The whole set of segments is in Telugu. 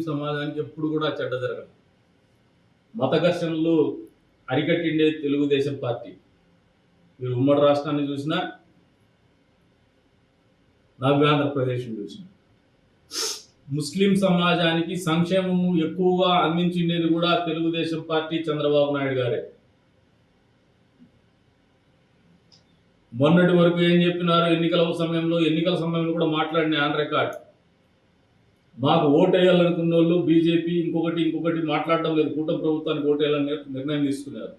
సమాజానికి ఎప్పుడు కూడా చెడ్డ జరగదు. మత ఘర్షణలు అరికట్టిండే తెలుగుదేశం పార్టీ. మీరు ఉమ్మడి రాష్ట్రాన్ని చూసినా, నవ్యాంధ్రప్రదేశ్ని చూసినా, ముస్లిం సమాజానికి సంక్షేమం ఎక్కువగా అందించిండేది కూడా తెలుగుదేశం పార్టీ, చంద్రబాబు నాయుడు గారే. మొన్నటి వరకు ఏం చెప్పినారు? ఎన్నికల సమయంలో కూడా మాట్లాడిన ఆన్ రికార్డ్. మాకు ఓటేయాలనుకున్న వాళ్ళు బీజేపీ ఇంకొకటి మాట్లాడడం లేదు, కూటమి ప్రభుత్వానికి ఓటేయాలని నిర్ణయం తీసుకున్నారు.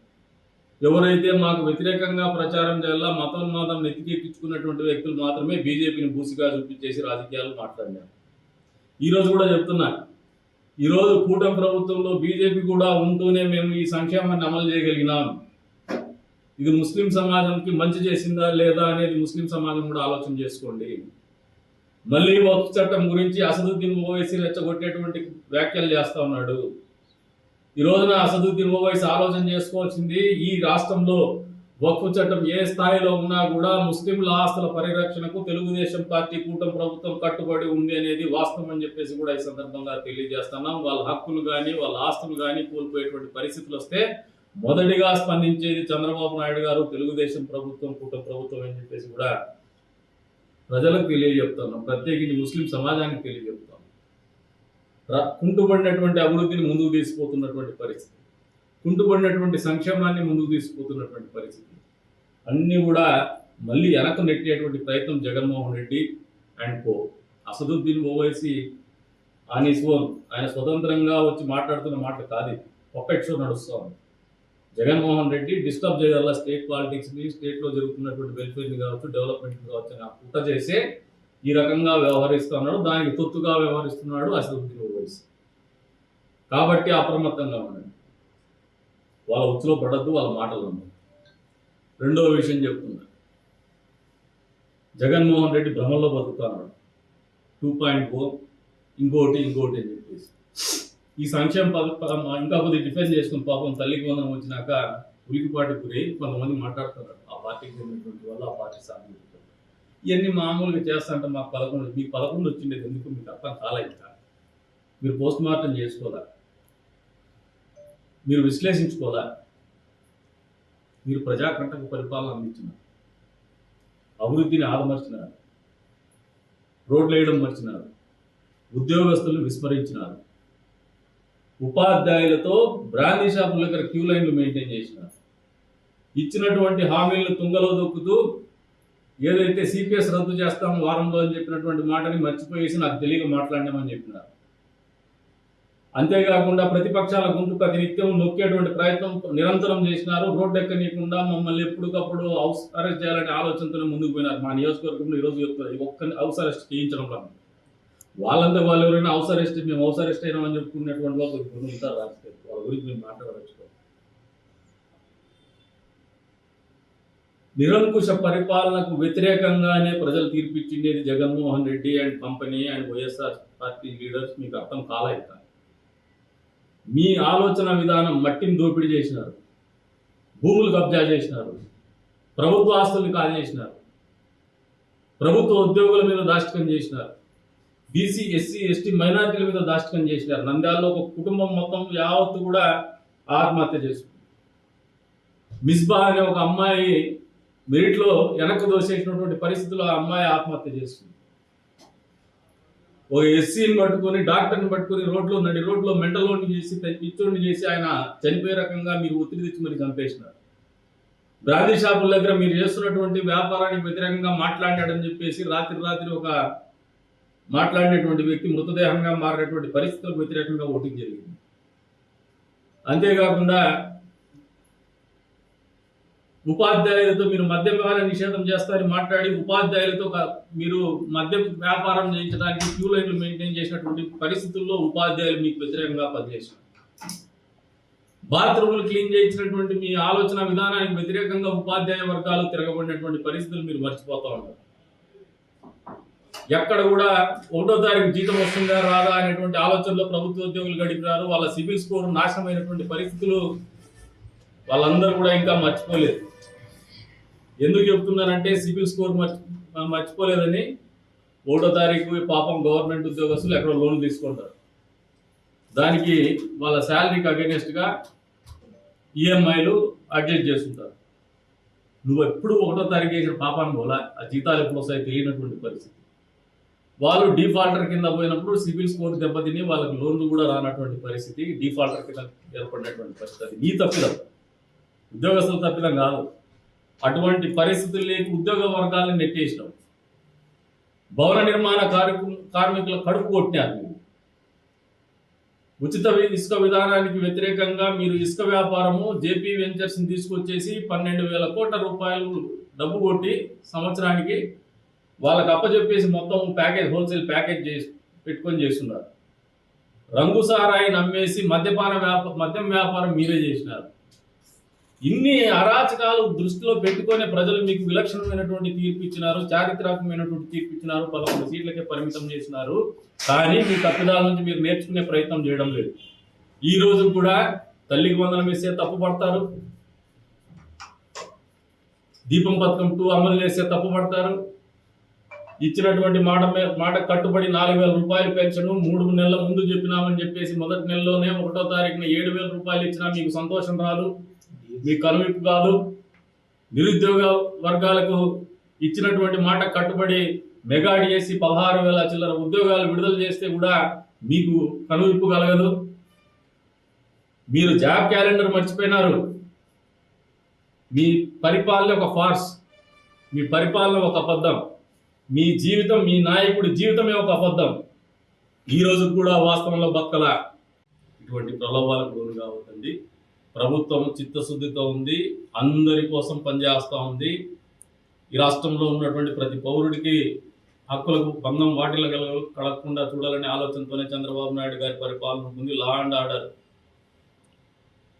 ఎవరైతే మాకు వ్యతిరేకంగా ప్రచారం చేయాలా, మతోన్మాదం నెత్తికెక్కించుకున్నటువంటి వ్యక్తులు మాత్రమే బీజేపీని బూసిగా చూపించేసి రాజకీయాలు మాట్లాడినారు. ఈరోజు కూడా చెప్తున్నా, ఈరోజు కూటమి ప్రభుత్వంలో బీజేపీ కూడా ఉంటూనే మేము ఈ సంక్షేమాన్ని అమలు చేయగలిగినాం. ఇది ముస్లిం సమాజంకి మంచి చేసిందా లేదా అనేది ముస్లిం సమాజం కూడా ఆలోచన చేసుకోండి. మళ్ళీ వక్ఫ్ చట్టం గురించి అసదుద్దీన్ ఓవైసీ రెచ్చగొట్టేటువంటి వ్యాఖ్యలు చేస్తా ఉన్నాడు. ఈ రోజున అసదుద్దీన్ ఓవైసీ ఆలోచన చేసుకోవాల్సింది, ఈ రాష్ట్రంలో వక్ఫ్ చట్టం ఏ స్థాయిలో ఉన్నా కూడా ముస్లింల ఆస్తుల పరిరక్షణకు తెలుగుదేశం పార్టీ, కూటమి ప్రభుత్వం కట్టుబడి ఉంది అనేది వాస్తవం అని చెప్పేసి కూడా ఈ సందర్భంగా తెలియజేస్తున్నాం. వాళ్ళ హక్కులు కానీ వాళ్ళ ఆస్తులు కానీ కోల్పోయేటువంటి పరిస్థితులు వస్తే మొదటిగా స్పందించేది చంద్రబాబు నాయుడు గారు, తెలుగుదేశం ప్రభుత్వం, కూటమి ప్రభుత్వం అని చెప్పేసి కూడా ప్రజలకు తెలియజెప్తున్నాం. ప్రత్యేకించి ముస్లిం సమాజానికి తెలియజెప్తాం. కుంటుపడినటువంటి అభివృద్ధిని ముందుకు తీసుకుపోతున్నటువంటి పరిస్థితి, కుంటుపడినటువంటి సంక్షేమాన్ని ముందుకు తీసుకుపోతున్నటువంటి పరిస్థితి అన్నీ కూడా మళ్ళీ వెనక్కు నెట్టేటువంటి ప్రయత్నం Jaganmohan Reddy and co. Asaduddin Owaisi on his own, ఆయన స్వతంత్రంగా వచ్చి మాట్లాడుతున్న మాట కాదు, పప్పెట్ షో నడుస్తూ ఉంది. జగన్మోహన్ రెడ్డి డిస్టర్బ్ చేయాల స్టేట్ పాలిటిక్స్ని, స్టేట్లో జరుగుతున్నటువంటి వెల్ఫేర్ని కావచ్చు, డెవలప్మెంట్ని కావచ్చు అని కుట్ర చేసే ఈ రకంగా వ్యవహరిస్తున్నాడు. దానికి తొత్తుగా వ్యవహరిస్తున్నాడు అసదుద్దీన్ ఓవైసీ. కాబట్టి అప్రమత్తంగా ఉండండి, వాళ్ళ ఉచ్చులో పడద్దు, వాళ్ళ మాటలు నమ్మద్దు. రెండవ విషయం చెప్తున్నా, జగన్మోహన్ రెడ్డి భ్రమంలో బతుకుతున్నాడు. 2.0 ఇంకోటి అని చెప్పేసి ఈ సంక్షేమ పథకం ఇంకా కొద్దిగా డిఫెండ్ చేసుకుని పాపం తల్లికి వందనం వచ్చినాక ఉలికిపాటి గురై కొంతమంది మాట్లాడుతున్నారు. ఆ పార్టీకి చెందినటువంటి వాళ్ళు, ఆ పార్టీ సాధన ఇవన్నీ మామూలుగా చేస్తా అంటే మీకు 11 వచ్చిండేది ఎందుకు మీకు అర్థం కాలే. మీరు పోస్ట్ మార్టం చేసుకోదా, మీరు విశ్లేషించుకోదా? మీరు ప్రజాకంటకు పరిపాలన అందించినారు, అభివృద్ధిని ఆదమర్చినారు, రోడ్లు వేయడం మర్చినారు, ఉద్యోగస్తులను విస్మరించినారు, ఉపాధ్యాయులతో బ్రాందీ షాపుల దగ్గర క్యూ లైన్లు మెయింటైన్ చేసినారు, ఇచ్చినటువంటి హామీలను తుంగలో దొక్కుతూ ఏదైతే సిపిఎస్ రద్దు చేస్తాము వారంలో అని చెప్పినటువంటి మాటని మర్చిపోయేసి నాకు తెలియక మాట్లాడినామని చెప్పినారు. అంతేకాకుండా ప్రతిపక్షాల గొంతు ప్రతి నిత్యం నొక్కేటువంటి ప్రయత్నం నిరంతరం చేసినారు. రోడ్డు ఎక్కనీయకుండా మమ్మల్ని ఎప్పటికప్పుడు హౌస్ అరెస్ట్ చేయాలనే ఆలోచనతోనే ముందుకు పోయినారు. మా నియోజకవర్గంలో ఈరోజు చెప్తారు, ఒక్క హౌస్ అరెస్ట్ చేయించడం వల్ల వాళ్ళంతా వాళ్ళు ఎవరైనా హౌస్ అరెస్ట్ అయినామని చెప్పుకునేటువంటి వాళ్ళు ఉంటారు రాజకీయ, వాళ్ళ గురించి మేము మాట్లాడవచ్చు. నిరంకుశ పరిపాలనకు వ్యతిరేకంగానే ప్రజలు తీర్పిచ్చిండేది Jaganmohan Reddy and company and YSR party leaders. మీకు అర్థం కాలేదు. మీ ఆలోచన విధానం మట్టిని దోపిడీ చేసినారు, భూములు కబ్జా చేసినారు, ప్రభుత్వ ఆస్తుల్ని కాజేసినారు, ప్రభుత్వ ఉద్యోగుల మీద దాష్టికం చేసినారు, బీసీ, ఎస్సీ, ఎస్టీ, మైనారిటీల మీద దాష్టికం చేసినారు. నంద్యాలలో ఒక కుటుంబం మొత్తం యావత్తు కూడా ఆత్మహత్య చేసుకుంది. మిస్బా అనే ఒక అమ్మాయి మెరిట్లో వెనక్కు దోసేసినటువంటి పరిస్థితుల్లో ఆ అమ్మాయి ఆత్మహత్య చేసుకుంది. ఒక ఎస్సీని పట్టుకొని, డాక్టర్ని పట్టుకొని నడి రోడ్లో మెంటలోని చేసి, పిచ్చోడిని చేసి ఆయన చనిపోయే రకంగా మీరు ఒత్తిడి తెచ్చి మరి చంపేసినారు. బ్రాందీ షాపుల దగ్గర మీరు చేస్తున్నటువంటి వ్యాపారానికి వ్యతిరేకంగా మాట్లాడాడని చెప్పేసి రాత్రి ఒక మాట్లాడినటువంటి వ్యక్తి మృతదేహంగా మారినటువంటి పరిస్థితులకు వ్యతిరేకంగా ఓటింగ్ జరిగింది. అంతేకాకుండా ఉపాధ్యాయులతో మీరు మద్యపాన నిషేధం చేస్తారని మాట్లాడి ఉపాధ్యాయులతో మీరు మద్యం వ్యాపారం చేయించడానికి క్యూ లైన్లు మెయింటైన్ చేసినటువంటి పరిస్థితుల్లో ఉపాధ్యాయులు మీకు వ్యతిరేకంగా పనిచేశారు. బాత్రూములు క్లీన్ చేయించినటువంటి మీ ఆలోచన విధానానికి వ్యతిరేకంగా ఉపాధ్యాయ వర్గాలు తిరగబడినటువంటి పరిస్థితులు మీరు మర్చిపోతూ ఉంటారు. ఎక్కడ కూడా 1వ తారీఖు జీతం వస్తుందా రాదా అనేటువంటి ఆలోచనలో ప్రభుత్వ ఉద్యోగులు గడిపినారు. వాళ్ళ సివిల్ స్కోర్ నాశనమైనటువంటి పరిస్థితులు వాళ్ళందరూ కూడా ఇంకా మర్చిపోలేదు. ఎందుకు చెప్తున్నానంటే సివిల్ స్కోర్ మర్చిపోలేదని 1వ తారీఖు పాపం గవర్నమెంట్ ఉద్యోగస్తులు ఎక్కడో లోన్లు తీసుకుంటారు. దానికి వాళ్ళ శాలరీకి అగెనిస్ట్గా ఈఎంఐలు అడ్జస్ట్ చేస్తుంటారు. నువ్వు ఎప్పుడు 1వ తారీఖు వేసిన పాపాన్ని పోలా, ఆ జీతాలు ఎప్పుడు వస్తాయి తెలియనటువంటి పరిస్థితి. వాళ్ళు డిఫాల్టర్ కింద పోయినప్పుడు సిబిల్ స్కోర్ దెబ్బతిని వాళ్ళకి లోన్లు కూడా రానటువంటి పరిస్థితి, డిఫాల్టర్ కింద ఏర్పడినటువంటి పరిస్థితి. అది నీ తప్పిదం, ఉద్యోగస్తుల తప్పిదం కాదు. అటువంటి పరిస్థితుల్లోకి ఉద్యోగ వర్గాలను నెట్టేసినాం. భవన నిర్మాణ కార్మికుల కడుపు కొట్టినారు. మీరు ఉచిత ఇసుక విధానానికి వ్యతిరేకంగా మీరు ఇసుక వ్యాపారము జేపీ వెంచర్స్ని తీసుకొచ్చేసి 12,000 కోట్ల రూపాయలు డబ్బు కొట్టి సంవత్సరానికి వాళ్ళకి అప్పచెప్పేసి మొత్తం ప్యాకేజ్, హోల్సేల్ ప్యాకేజ్ పెట్టుకొని చేస్తున్నారు. రంగు సారాయి నమ్మేసి మద్యం వ్యాపారం మీరే చేసినారు. ఇన్ని అరాచకాలు దృష్టిలో పెట్టుకొని ప్రజలు మీకు విలక్షణమైనటువంటి తీర్పు ఇచ్చినారు, చారిత్రాత్మకమైనటువంటి తీర్పు ఇచ్చినారు, 11 సీట్లకే పరిమితం చేసినారు. కానీ మీ తప్పిదాల నుంచి మీరు నేర్చుకునే ప్రయత్నం చేయడం లేదు. ఈ రోజు కూడా తల్లికి వందనం వేస్తే తప్పు పడతారు, దీపం పథకం 2 అమలు చేస్తే తప్పు పడతారు. ఇచ్చినటువంటి మాట కట్టుబడి 4,000 రూపాయలు పెన్షన్ 3 నెలల ముందు చెప్పినామని చెప్పేసి మొదటి నెలలోనే 1వ తారీఖున 7,000 రూపాయలు ఇచ్చినా మీకు సంతోషం రాదు, మీకు కనువిప్పు కాదు. నిరుద్యోగ వర్గాలకు ఇచ్చినటువంటి మాట కట్టుబడి మెగా డిఎస్సి 16,000 చిల్లర ఉద్యోగాలు విడుదల చేస్తే కూడా మీకు కనువిప్పు కలగదు. మీరు జాబ్ క్యాలెండర్ మర్చిపోయినారు. మీ పరిపాలన ఒక ఫార్స్, మీ పరిపాలన ఒక అబద్ధం, మీ జీవితం, మీ నాయకుడి జీవితమే ఒక అబద్ధం. ఈ రోజు కూడా వాస్తవంలో బక్కల. ఇటువంటి ప్రలోభాలకు లోను కావద్దండి. ప్రభుత్వం చిత్తశుద్ధితో ఉంది, అందరి కోసం పనిచేస్తూ ఉంది. ఈ రాష్ట్రంలో ఉన్నటువంటి ప్రతి పౌరుడికి హక్కులకు భంగం వాటిలో కలగకుండా చూడాలనే ఆలోచనతోనే చంద్రబాబు నాయుడు గారి పరిపాలన ఉంటుంది. లా అండ్ ఆర్డర్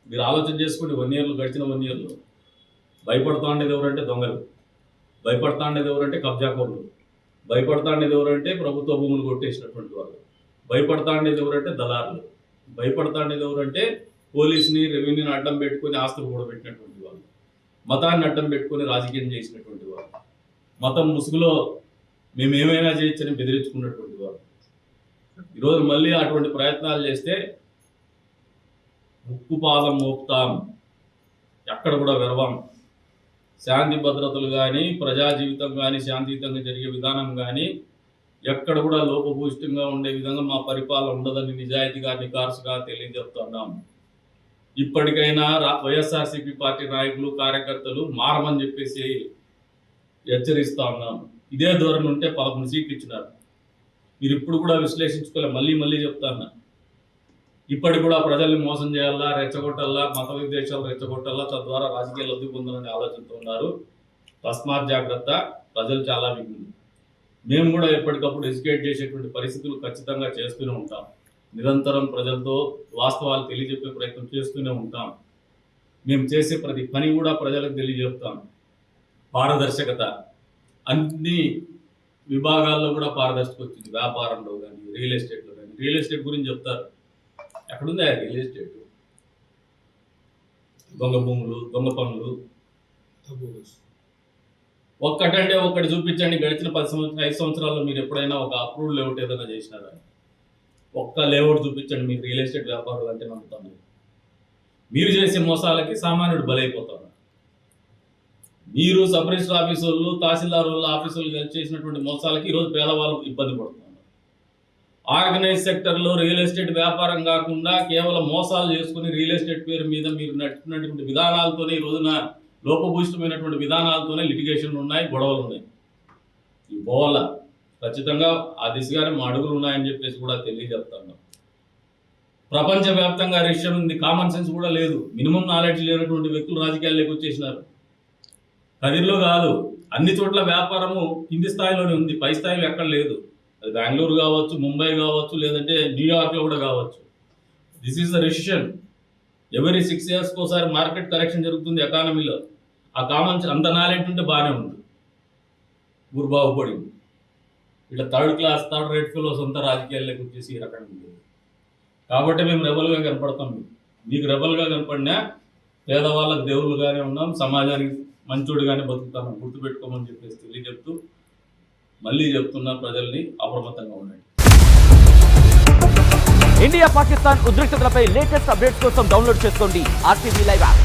మీరు ఆలోచన చేసుకోండి. 1 ఇయర్లు గడిచిన 1 ఇయర్లో భయపడతా ఉండేది ఎవరంటే దొంగలు, భయపడతా ఉండేది ఎవరంటే కబ్జాకోరులు, భయపడతా ఉండేది ఎవరంటే ప్రభుత్వ భూములు కొట్టేసినటువంటి వాళ్ళు, భయపడతా ఉండేది ఎవరంటే దళారులు, భయపడతా ఉండేది ఎవరంటే పోలీసుని, రెవెన్యూని అడ్డం పెట్టుకుని ఆస్తులు కూడా పెట్టినటువంటి వాళ్ళు, మతాన్ని అడ్డం పెట్టుకుని రాజకీయం చేసినటువంటి వాళ్ళు, మతం ముసుగులో మేము ఏమైనా చేయొచ్చని బెదిరించుకున్నటువంటి వాళ్ళు. ఈరోజు మళ్ళీ అటువంటి ప్రయత్నాలు చేస్తే ముక్కు పాదం మోపుతాం, ఎక్కడ కూడా వెరవాం. శాంతి భద్రతలు కానీ, ప్రజా జీవితం కానీ, శాంతియుతంగా జరిగే విధానం కానీ ఎక్కడ కూడా లోపభూయిష్టంగా ఉండే విధంగా మా పరిపాలన ఉండదని నిజాయితీగా, నికార్సుగా తెలియజెప్తున్నాం. ఇప్పటికైనా వైఎస్ఆర్సీపీ పార్టీ నాయకులు, కార్యకర్తలు మారమని చెప్పేసి హెచ్చరిస్తా ఉన్నాం. ఇదే ధోరణి ఉంటే 11 సీట్లు ఇచ్చినారు. మీరు ఇప్పుడు కూడా విశ్లేషించుకోలే, మళ్ళీ చెప్తాను. ఇప్పటికి కూడా ప్రజల్ని మోసం చేయాలా, రెచ్చగొట్టాలా, మత విద్వేషాలు రెచ్చగొట్టాలా, తద్వారా రాజకీయ లబ్ధి పొందాలనే ఆలోచనతో ఉన్నారు. తస్మాత్ జాగ్రత్త, ప్రజలు చాలా మిగిలింది. మేము కూడా ఎప్పటికప్పుడు ఎడ్యుకేట్ చేసేటువంటి పరిస్థితులు ఖచ్చితంగా చేస్తూనే ఉంటాం. నిరంతరం ప్రజలతో వాస్తవాలు తెలియజెప్పే ప్రయత్నం చేస్తూనే ఉంటాం. మేము చేసే ప్రతి పని కూడా ప్రజలకు తెలియజెప్తాం. పారదర్శకత అన్ని విభాగాల్లో కూడా పారదర్శకత వచ్చింది. వ్యాపారంలో కానీ, రియల్ ఎస్టేట్లో కానీ. రియల్ ఎస్టేట్ గురించి చెప్తారు, ఎక్కడుంది ఆ రియల్ ఎస్టేట్? దొంగ భూములు, దొంగ పనులు. ఒక్కటంటే ఒక్కటి చూపించండి. గడిచిన 5 సంవత్సరాల్లో మీరు ఎప్పుడైనా ఒక అప్రూవ్డ్ లేఅవుట్ ఏదైనా చేసినారా? ఒక్క లేఅవుట్ చూపించండి. మీకు రియల్ ఎస్టేట్ వ్యాపారాలు అంటే నమ్ముతాను. మీరు చేసే మోసాలకి సామాన్యుడు బలైపోతాడు. మీరు సబ్ రిజిస్టర్ ఆఫీసర్లు, తహసీల్దార్ ఆఫీసర్లు కలిసి చేసినటువంటి మోసాలకి ఈరోజు పేదవాళ్ళు ఇబ్బంది పడుతున్నారు. ఆర్గనైజ్ సెక్టర్లో రియల్ ఎస్టేట్ వ్యాపారం కాకుండా కేవలం మోసాలు చేసుకుని రియల్ ఎస్టేట్ పేరు మీద మీరు నడుపుతున్నటువంటి విధానాలతోనే ఈ రోజున లోపభూయిష్టమైనటువంటి విధానాలతోనే లిటిగేషన్లు ఉన్నాయి, గొడవలు ఉన్నాయి. ఈ పోవాల ఖచ్చితంగా ఆ దిశగానే మా అడుగులు ఉన్నాయని చెప్పేసి కూడా తెలియజెప్తాను. ప్రపంచవ్యాప్తంగా రిషన్ ఉంది, కామన్ సెన్స్ కూడా లేదు. మినిమం నాలెడ్జ్ లేనటువంటి వ్యక్తులు రాజకీయాల్లోకి వచ్చేసినారు. కదిర్లో కాదు, అన్ని చోట్ల వ్యాపారము కింది స్థాయిలోనే ఉంది, పై స్థాయిలో ఎక్కడ లేదు. అది బెంగళూరు కావచ్చు, ముంబై కావచ్చు, లేదంటే న్యూయార్క్లో కూడా కావచ్చు. This is the recession. Every 6 yearsకి ఒకసారి మార్కెట్ కరెక్షన్ జరుగుతుంది ఎకానమీలో. ఆ కామన్ అంత నాలెడ్జ్ ఉంటే బాగానే ఉంది, ఊరు బాగుపడింది. ఇట్లా థర్డ్ రేట్ ఫెలోస్ అంతా రాజకీయాల్లోకి వచ్చేసి ఈ రకంగా ఉంది. కాబట్టి మేము రెబల్గా కనపడతాం. మీకు రెబల్గా కనపడినా పేదవాళ్ళకి దేవుళ్ళుగానే ఉన్నాం, సమాజానికి మంచోడుగానే బతుకుతాను, గుర్తుపెట్టుకోమని చెప్పేసి తెలియజెప్తూ మళ్ళీ చెప్తున్నా, ప్రజల్ని అప్రమత్తంగా ఉండండి. ఇండియా పాకిస్తాన్ ఉద్రిక్తతలపై లేటెస్ట్ అప్డేట్స్ కోసం డౌన్లోడ్ చేసుకోండి RTV లైవ్ యాప్.